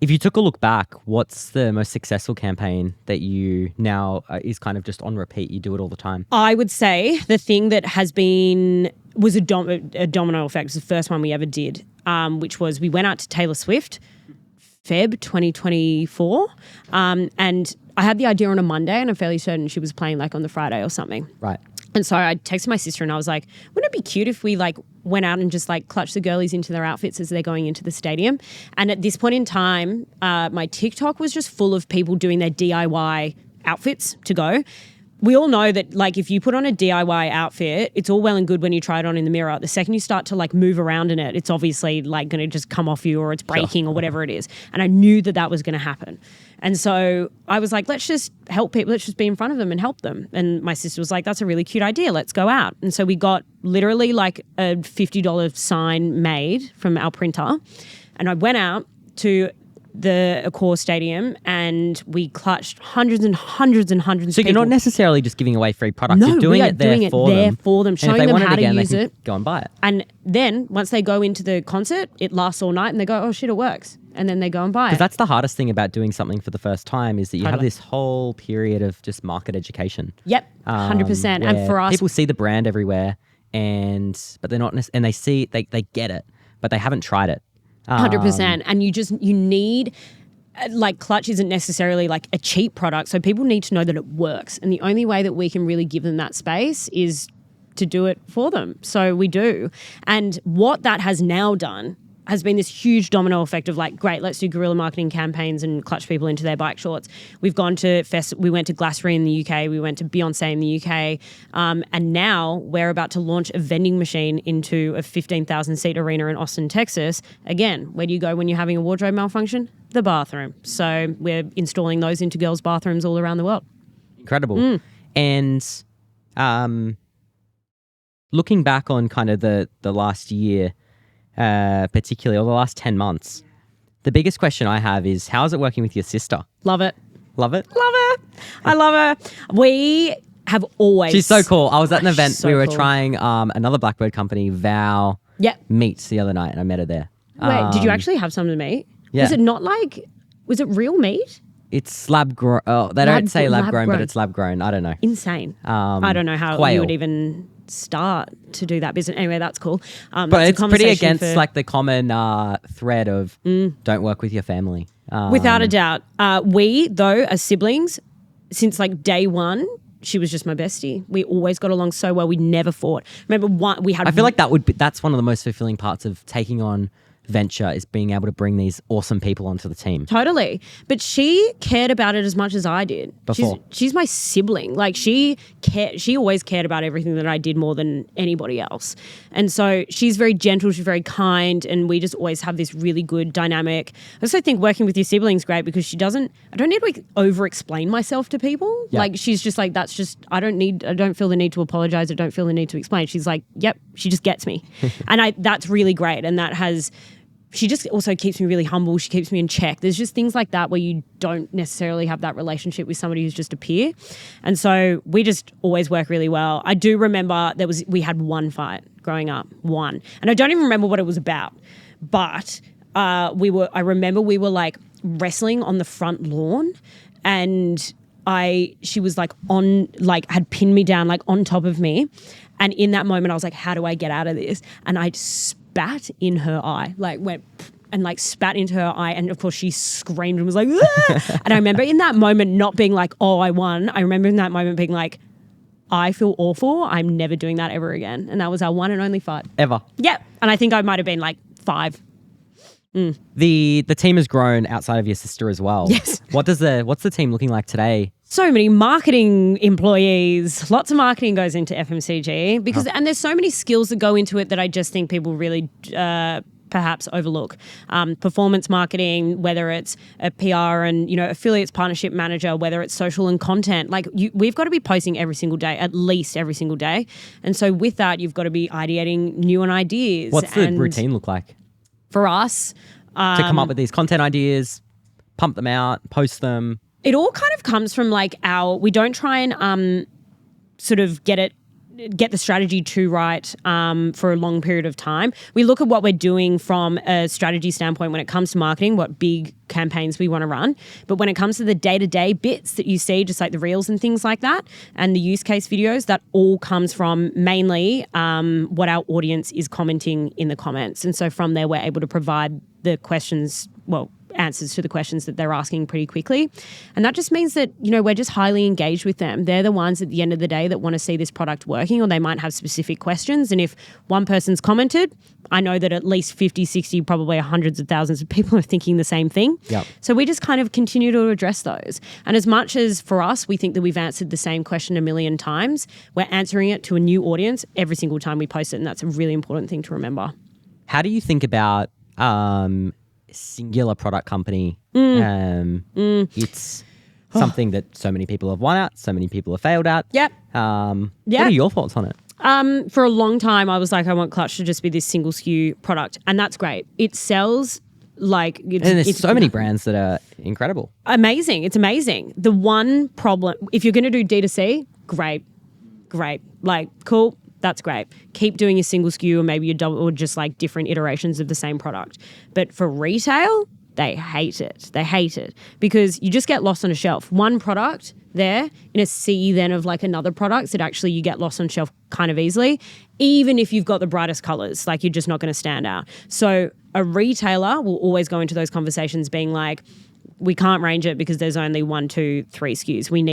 If you took a look back, what's the most successful campaign that you now is kind of just on repeat? You do it all the time. I would say the thing that was a domino effect was the first one we ever did, which was we went out to Taylor Swift, Feb 2024, and I had the idea on a Monday and I'm fairly certain she was playing like on the Friday or something. Right. And so I texted my sister and I was like, wouldn't it be cute if we like went out and just like clutched the girlies into their outfits as they're going into the stadium? And at this point in time, my TikTok was just full of people doing their DIY outfits to go. We all know that like if you put on a DIY outfit, it's all well and good when you try it on in the mirror. The second you start to like move around in it, it's obviously like going to just come off you or it's breaking or whatever it is. And I knew that was going to happen. And so I was like, let's just help people. Let's just be in front of them and help them. And my sister was like, that's a really cute idea. Let's go out. And so we got literally like a $50 sign made from our printer. And I went out to the Accor Stadium and we clutched hundreds and hundreds and hundreds of people. So you're not necessarily just giving away free product. No, you're doing it there for them, showing them how to use it. Go and buy it. And then once they go into the concert, it lasts all night and they go, oh shit, it works. And then they go and buy it. Because that's the hardest thing about doing something for the first time is that you have this whole period of just market education. Yep, 100%. And for us, people see the brand everywhere but they're not, and they get it, but they haven't tried it. 100%. And you need, like Clutch isn't necessarily like a cheap product. So people need to know that it works. And the only way that we can really give them that space is to do it for them. So we do. And what that has now done has been this huge domino effect of like, great, let's do guerrilla marketing campaigns and clutch people into their bike shorts. We've gone to we went to Glastonbury in the UK, we went to Beyonce in the UK, and now we're about to launch a vending machine into a 15,000 seat arena in Austin, Texas. Again, where do you go when you're having a wardrobe malfunction? The bathroom. So we're installing those into girls' bathrooms all around the world. Incredible. And looking back on kind of the last year, particularly, or the last 10 months, the biggest question I have is, how is it working with your sister? Love it. Love it? Love her. I love her. We have always... She's so cool. I was at an event. So we were cool. trying another Blackbird company, Vow Meats, the other night, and I met her there. Wait, did you actually have some to meet? Yeah. Was it not like... Was it real meat? It's lab grown. Oh, they don't say lab grown, but it's lab grown. I don't know. Insane. I don't know how quail. you would even start to do that business. Anyway, that's cool. But it's pretty against like the common thread of don't work with your family. Without a doubt. We, though, as siblings, since like day one, she was just my bestie. We always got along so well. We never fought. Remember, I feel like that's one of the most fulfilling parts of taking on venture, is being able to bring these awesome people onto the team. Totally. But she cared about it as much as I did. Before. She's my sibling. Like she always cared about everything that I did more than anybody else. And so she's very gentle, she's very kind, and we just always have this really good dynamic. I also think working with your sibling's great because I don't need to over explain myself to people. Yeah. Like she's just like, I don't feel the need to apologize. I don't feel the need to explain. She's like, yep, she just gets me. And that's really great. And she just also keeps me really humble. She keeps me in check. There's just things like that where you don't necessarily have that relationship with somebody who's just a peer. And so we just always work really well. I do remember we had one fight growing up, one. And I don't even remember what it was about. But I remember we were like wrestling on the front lawn, and she was like had pinned me down like on top of me. And in that moment I was like, how do I get out of this? And I spat in her eye, like went and like spat into her eye. And of course she screamed and was like, ah! And I remember in that moment not being like, oh, I won. I remember in that moment being like, I feel awful. I'm never doing that ever again. And that was our one and only fight. Ever. Yeah. And I think I might have been like 5. The team has grown outside of your sister as well. Yes. What's the team looking like today? So many marketing employees, lots of marketing goes into FMCG because, and there's so many skills that go into it that I just think people really perhaps overlook. Performance marketing, whether it's a PR and, affiliates partnership manager, whether it's social and content, we've got to be posting every single day, at least every single day. And so with that, you've got to be ideating new ideas. What's the routine look like? For us, to come up with these content ideas, pump them out, post them. It all kind of comes from we don't try and sort of get the strategy too right for a long period of time. We look at what we're doing from a strategy standpoint when it comes to marketing, what big campaigns we want to run. But when it comes to the day-to-day bits that you see, just like the reels and things like that, and the use case videos, that all comes from mainly what our audience is commenting in the comments. And so from there, we're able to provide the answers to the questions that they're asking pretty quickly. And that just means that, we're just highly engaged with them. They're the ones at the end of the day that want to see this product working, or they might have specific questions. And if one person's commented, I know that at least 50, 60, probably hundreds of thousands of people are thinking the same thing. Yep. So we just kind of continue to address those. And as much as for us, we think that we've answered the same question a million times, we're answering it to a new audience every single time we post it. And that's a really important thing to remember. How do you think about singular product company? It's something that so many people have won at, so many people have failed at. Yep. What are your thoughts on it? For a long time, I was like, I want Clutch to just be this single SKU product. And that's great. It sells like... And there's so many brands that are incredible. Amazing. It's amazing. The one problem, if you're going to do D2C, great. Like, cool. That's great. Keep doing your single SKU or maybe your double, or just like different iterations of the same product. But for retail, they hate it. They hate it because you just get lost on a shelf. One product there in a sea then of like another product that actually you get lost on shelf kind of easily, even if you've got the brightest colors, like you're just not going to stand out. So a retailer will always go into those conversations being like, we can't range it because there's only 1, 2, 3 SKUs. We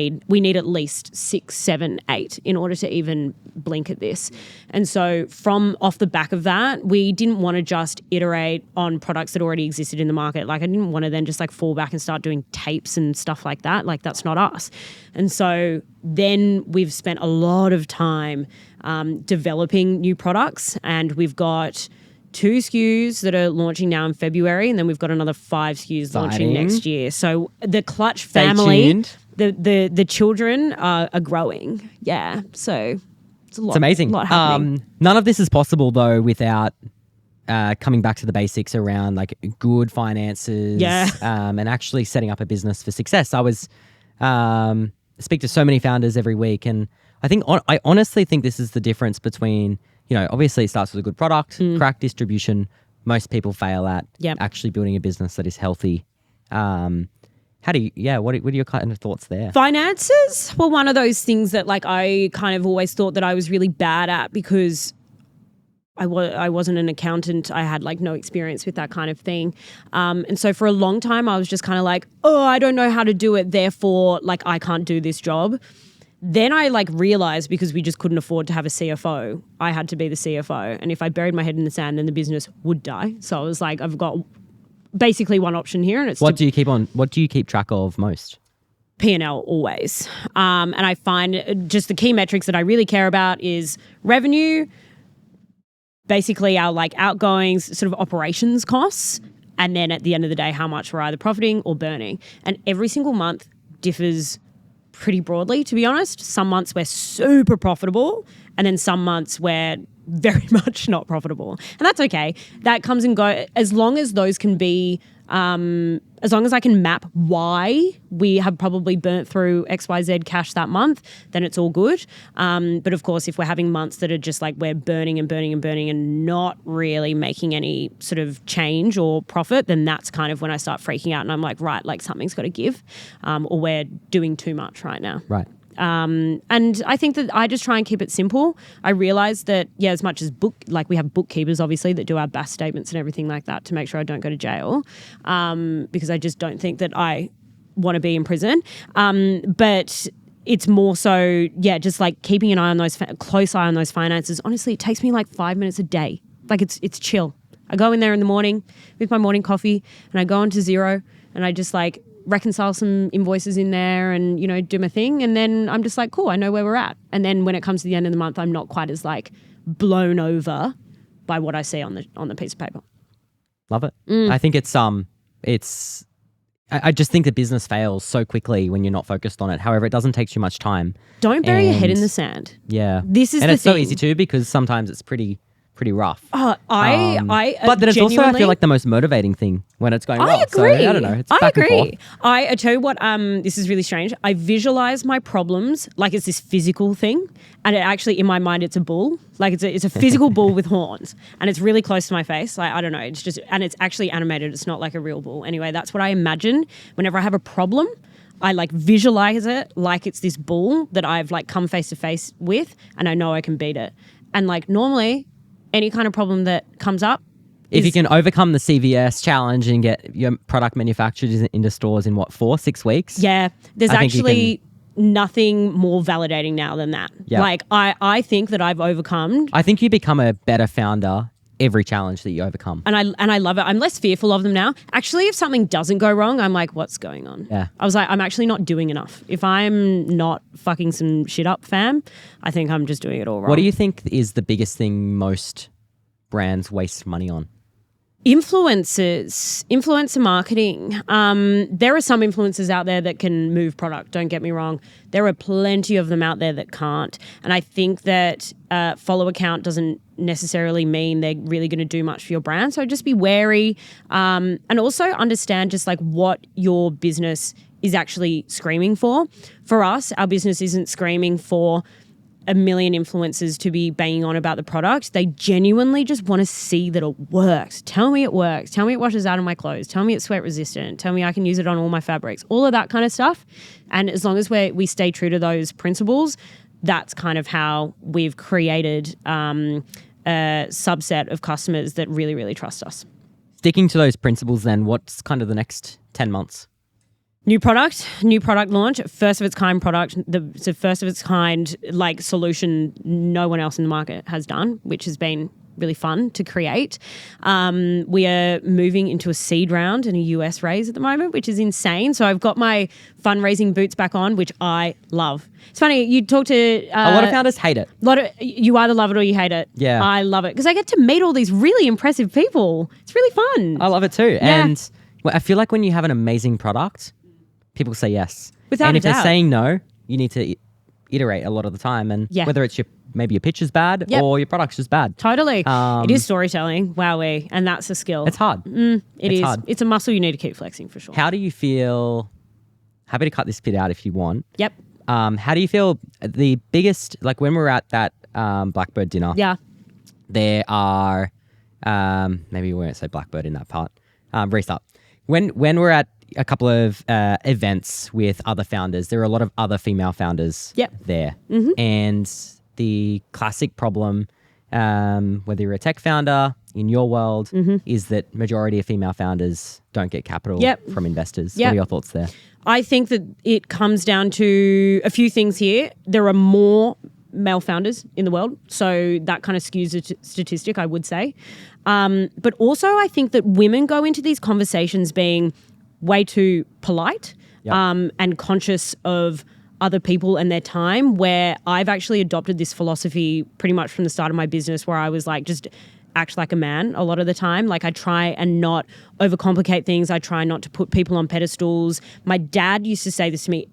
need at least 6, 7, 8 in order to even blink at this. And so from off the back of that, we didn't want to just iterate on products that already existed in the market. Like I didn't want to then just like fall back and start doing tapes and stuff like that. Like that's not us. And so then we've spent a lot of time developing new products, and we've got 2 SKUs that are launching now in February, and then we've got another 5 SKUs launching next year. So the Clutch family, the children are growing. Yeah, so it's a lot. It's amazing. A lot happening. None of this is possible though without coming back to the basics around like good finances, and actually setting up a business for success. I was speak to so many founders every week, and I honestly think this is the difference between, obviously it starts with a good product, crack distribution. Most people fail at actually building a business that is healthy. What are your kind of thoughts there? Finances were one of those things that like I kind of always thought that I was really bad at because I wasn't an accountant. I had like no experience with that kind of thing. And so for a long time I was just kind of like, oh, I don't know how to do it. Therefore, like I can't do this job. Then I like realized because we just couldn't afford to have a CFO, I had to be the CFO. And if I buried my head in the sand, then the business would die. So I was like, I've got basically one option here. And it's what do you keep track of most? P&L always. And I find just the key metrics that I really care about is revenue, basically our like outgoings, sort of operations costs, and then at the end of the day, how much we're either profiting or burning. And every single month differs pretty broadly, to be honest. Some months we're super profitable, and then some months we're very much not profitable. And that's okay. That comes and goes. As long as those can be, as long as I can map why we have probably burnt through XYZ cash that month, then it's all good. But of course, if we're having months that are just like we're burning and burning and burning and not really making any sort of change or profit, then that's kind of when I start freaking out and I'm like, right, like something's got to give, or we're doing too much right now. Right. And I think that I just try and keep it simple. I realize that, as much as we have bookkeepers, obviously, that do our BAS statements and everything like that to make sure I don't go to jail, because I just don't think that I want to be in prison. But it's more so, just like keeping an eye on those, close eye on those finances. Honestly, it takes me like 5 minutes a day. Like it's chill. I go in there in the morning with my morning coffee and I go into Xero and I just like reconcile some invoices in there and, do my thing. And then I'm just like, cool, I know where we're at. And then when it comes to the end of the month, I'm not quite as like blown over by what I see on the piece of paper. Love it. I think I just think the business fails so quickly when you're not focused on it. However, it doesn't take too much time. Don't bury your head in the sand. Yeah. This is and the it's thing. so easy too, because sometimes it's pretty rough. But then it's also, I feel like, the most motivating thing when it's going well. I agree. So, I don't know. It's back and forth. I tell you what, this is really strange. I visualize my problems like it's this physical thing, and it actually, in my mind, it's a bull. Like it's a physical bull with horns, and it's really close to my face. Like, I don't know. It's just, and it's actually animated. It's not like a real bull. Anyway, that's what I imagine whenever I have a problem. I like visualize it like it's this bull that I've like come face to face with, and I know I can beat it. And like normally, any kind of problem that comes up, if you can overcome the CVS challenge and get your product manufactured into stores in 4-6 weeks? Yeah, there's actually nothing more validating now than that. Yeah. Like I think that I've overcome. I think you become a better founder every challenge that you overcome. And I love it. I'm less fearful of them now. Actually, if something doesn't go wrong, I'm like, what's going on? Yeah. I was like, I'm actually not doing enough. If I'm not fucking some shit up, fam, I think I'm just doing it all wrong. What do you think is the biggest thing most brands waste money on? Influencer marketing. There are some influencers out there that can move product, don't get me wrong. There are plenty of them out there that can't. And I think that follow count doesn't necessarily mean they're really going to do much for your brand. So just be wary, and also understand just like what your business is actually screaming for. For us, our business isn't screaming for a million influencers to be banging on about the product. They genuinely just want to see that it works. Tell me it works. Tell me it washes out of my clothes. Tell me it's sweat resistant. Tell me I can use it on all my fabrics. All of that kind of stuff. And as long as we stay true to those principles, that's kind of how we've created a subset of customers that really, really trust us. Sticking to those principles then, what's kind of the next 10 months? New product launch, first of its kind product. It's a first of its kind like solution no one else in the market has done, which has been really fun to create. We are moving into a seed round and a US raise at the moment, which is insane. So I've got my fundraising boots back on, which I love. It's funny, you talk to a lot of founders hate it. You either love it or you hate it. Yeah. I love it because I get to meet all these really impressive people. It's really fun. I love it too. Yeah. And I feel like when you have an amazing product, people say yes. Without and a if they're doubt. saying no, you need to iterate a lot of the time. And Yeah. whether it's maybe your pitch is bad Yep. or your product's just bad. Totally. It is storytelling. Wowee. And that's a skill. It's hard. It is. hard. It's a muscle you need to keep flexing for sure. How do you feel? Happy to cut this bit out if you want. Yep. How do you feel the biggest, like when we're at that Blackbird dinner, Yeah. there are, maybe we won't say Blackbird in that part, restart. When we're at a couple of events with other founders, there are a lot of other female founders Yep. there. And the classic problem, whether you're a tech founder in your world, is that majority of female founders don't get capital Yep. from investors. Yep. What are your thoughts there? I think that it comes down to a few things here. There are more male founders in the world, so that kind of skews the statistic, I would say. But also, I think that women go into these conversations being way too polite Yep. and conscious of other people and their time, where I've actually adopted this philosophy pretty much from the start of my business, where I was like, just act like a man a lot of the time. Like I try and not overcomplicate things. I try not to put people on pedestals. My dad used to say this to me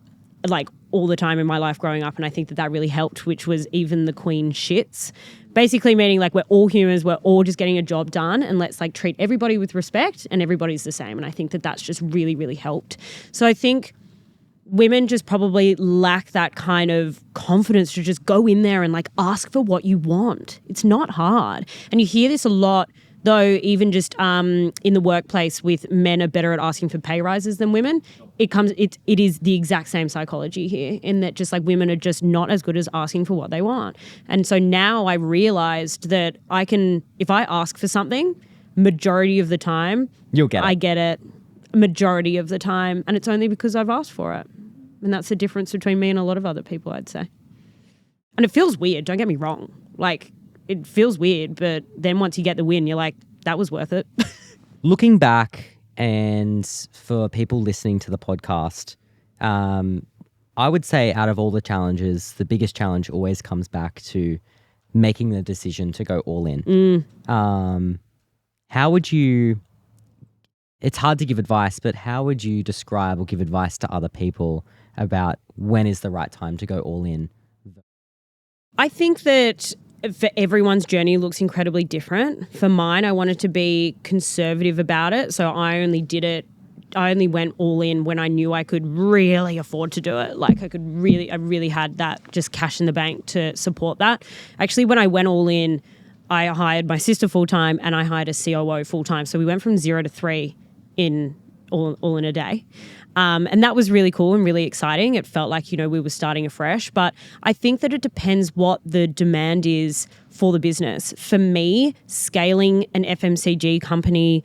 like all the time in my life growing up, and I think that that really helped, which was even the queen shits. Basically meaning like we're all humans, we're all just getting a job done, and let's like treat everybody with respect and everybody's the same. And I think that that's just really, really helped. So I think women just probably lack that kind of confidence to just go in there and like ask for what you want. It's not hard. And you hear this a lot, though, even just in the workplace with men are better at asking for pay rises than women. It is the exact same psychology here, in that just like women are just not as good as asking for what they want. And so now I realized that I can, if I ask for something, majority of the time, You'll get it. I get it majority of the time. And it's only because I've asked for it. And that's the difference between me and a lot of other people, I'd say. And it feels weird, don't get me wrong. Like, it feels weird, but then once you get the win, you're like, that was worth it. Looking back, and for people listening to the podcast, I would say out of all the challenges, the biggest challenge always comes back to making the decision to go all in. How would you, it's hard to give advice, but how would you describe or give advice to other people about when is the right time to go all in? I think that for everyone's journey looks incredibly different. For mine, I wanted to be conservative about it. So I only went all in when I knew I could really afford to do it. Like I really had that just cash in the bank to support that. Actually, when I went all in, I hired my sister full-time and I hired a COO full-time. So we went from 0 to 3 in all in a day. And that was really cool and really exciting. It felt like, we were starting afresh. But I think that it depends what the demand is for the business. For me, scaling an FMCG company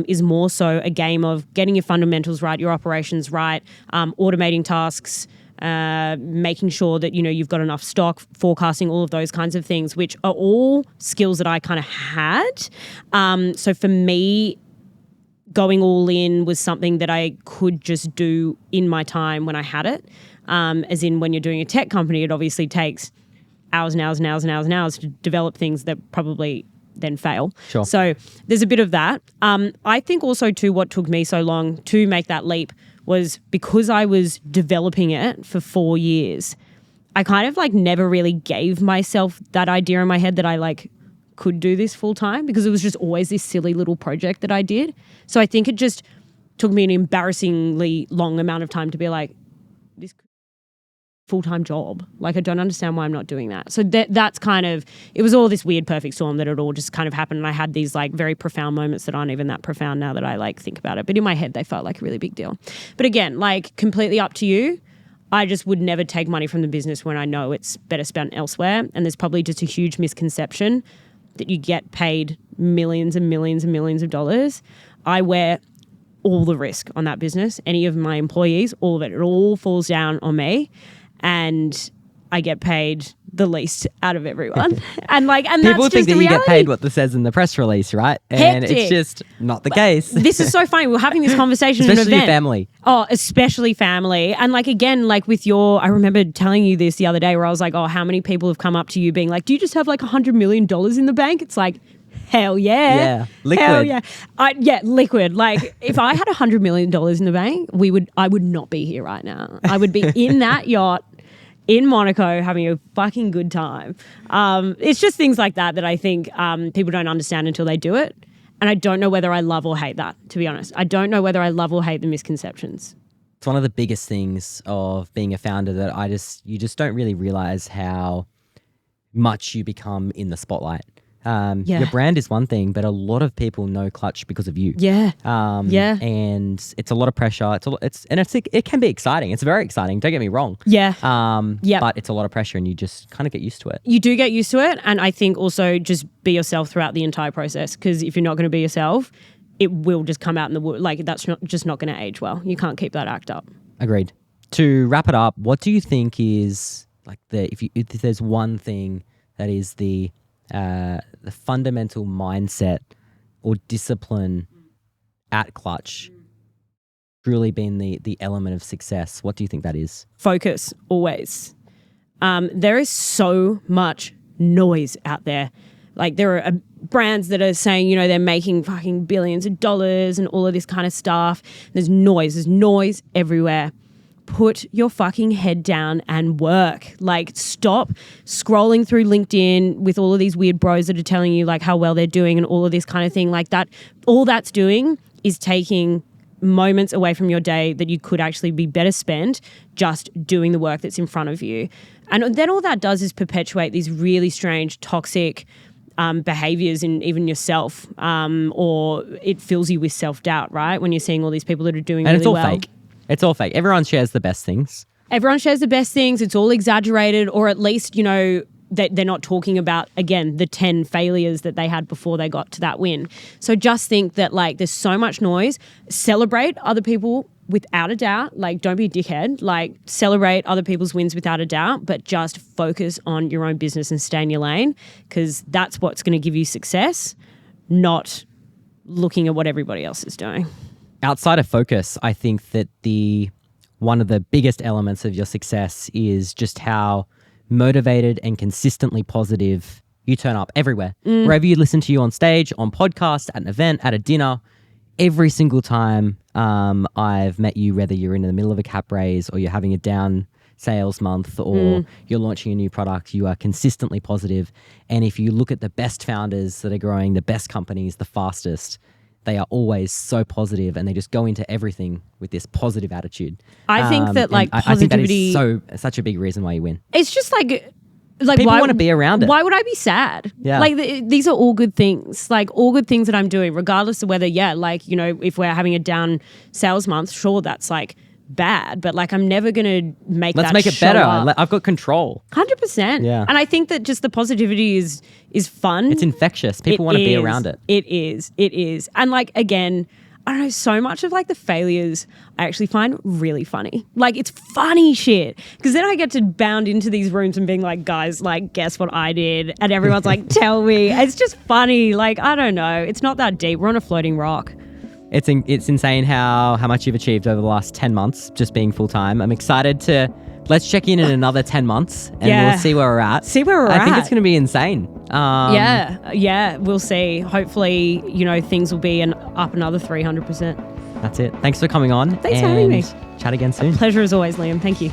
is more so a game of getting your fundamentals right, your operations right, automating tasks, making sure that, you've got enough stock, forecasting, all of those kinds of things, which are all skills that I kind of had. So for me, going all in was something that I could just do in my time when I had it. As in when you're doing a tech company, it obviously takes hours and hours and hours and hours and hours to develop things that probably then fail. Sure. So there's a bit of that. I think also too what took me so long to make that leap was because I was developing it for 4 years. I kind of like never really gave myself that idea in my head that I like could do this full time, because it was just always this silly little project that I did. So I think it just took me an embarrassingly long amount of time to be like, this full-time job. Like, I don't understand why I'm not doing that. So that's kind of, it was all this weird perfect storm that it all just kind of happened. And I had these like very profound moments that aren't even that profound now that I like think about it. But in my head, they felt like a really big deal. But again, like completely up to you. I just would never take money from the business when I know it's better spent elsewhere. And there's probably just a huge misconception that you get paid millions and millions and millions of dollars. I wear all the risk on that business. Any of my employees, all of it. It all falls down on me. And I get paid the least out of everyone. and People that's think just that the you reality. get paid what this says in the press release, right? And Hectic. it's just not the case. This is so funny. We're having this conversation in an Especially your event. family. Oh, especially family. And again, with I remember telling you this the other day where I was like, oh, how many people have come up to you being like, do you just have $100 million in the bank? It's like, hell yeah. Yeah. Liquid. Hell yeah. Liquid. If I had $100 million in the bank, I would not be here right now. I would be in that yacht in Monaco having a fucking good time. It's just things like that I think people don't understand until they do it. And I don't know whether I love or hate that, to be honest. I don't know whether I love or hate the misconceptions. It's one of the biggest things of being a founder that you just don't really realize how much you become in the spotlight. Your brand is one thing, but a lot of people know Clutch because of you. Yeah. And it's a lot of pressure. It can be exciting. It's very exciting. Don't get me wrong. Yeah. But it's a lot of pressure, and you just kind of get used to it. You do get used to it, and I think also just be yourself throughout the entire process. Because if you're not going to be yourself, it will just come out in the wood. That's not going to age well. You can't keep that act up. Agreed. To wrap it up, what do you think is if there's one thing that is the fundamental mindset or discipline at Clutch truly been the element of success? What do you think that is? Focus, always. There is so much noise out there. There are brands that are saying, they're making fucking billions of dollars and all of this kind of stuff. There's noise everywhere. Put your fucking head down and work. Stop scrolling through LinkedIn with all of these weird bros that are telling you how well they're doing and all of this kind of thing that. All that's doing is taking moments away from your day that you could actually be better spent just doing the work that's in front of you. And then all that does is perpetuate these really strange, toxic behaviors in even yourself, or it fills you with self-doubt, right? When you're seeing all these people that are doing and really it's all well. fake. It's all fake. Everyone shares the best things. Everyone shares the best things. It's all exaggerated, or at least, that they're not talking about, again, the 10 failures that they had before they got to that win. So just think that there's so much noise. Celebrate other people without a doubt. Don't be a dickhead. Celebrate other people's wins without a doubt, but just focus on your own business and stay in your lane, because that's what's going to give you success, not looking at what everybody else is doing. Outside of focus, I think that one of the biggest elements of your success is just how motivated and consistently positive you turn up everywhere. Wherever you listen to you on stage, on podcast, at an event, at a dinner, every single time I've met you, whether you're in the middle of a cap raise or you're having a down sales month or you're launching a new product, you are consistently positive. And if you look at the best founders that are growing, the best companies, the fastest, they are always so positive, and they just go into everything with this positive attitude. I think that I think that positivity is such a big reason why you win. It's just people want to be around it. Why would I be sad? Yeah. These are all good things. All good things that I'm doing, regardless of whether, if we're having a down sales month, sure, that's bad, but I'm never gonna make Let's that make it show better. up. I've got control. 100%. Yeah. And I think that just the positivity is fun. It's infectious. People want to be around it. It is. And again, I don't know, so much of the failures I actually find really funny. It's funny shit. Because then I get to bound into these rooms and being guys, guess what I did? And everyone's tell me. It's just funny. I don't know. It's not that deep. We're on a floating rock. It's insane how much you've achieved over the last 10 months just being full-time. I'm excited let's check in another 10 months and we'll see where we're at. I think it's going to be insane. Yeah, we'll see. Hopefully, things will be up another 300%. That's it. Thanks for coming on. Thanks for having me. Chat again soon. Pleasure as always, Liam. Thank you.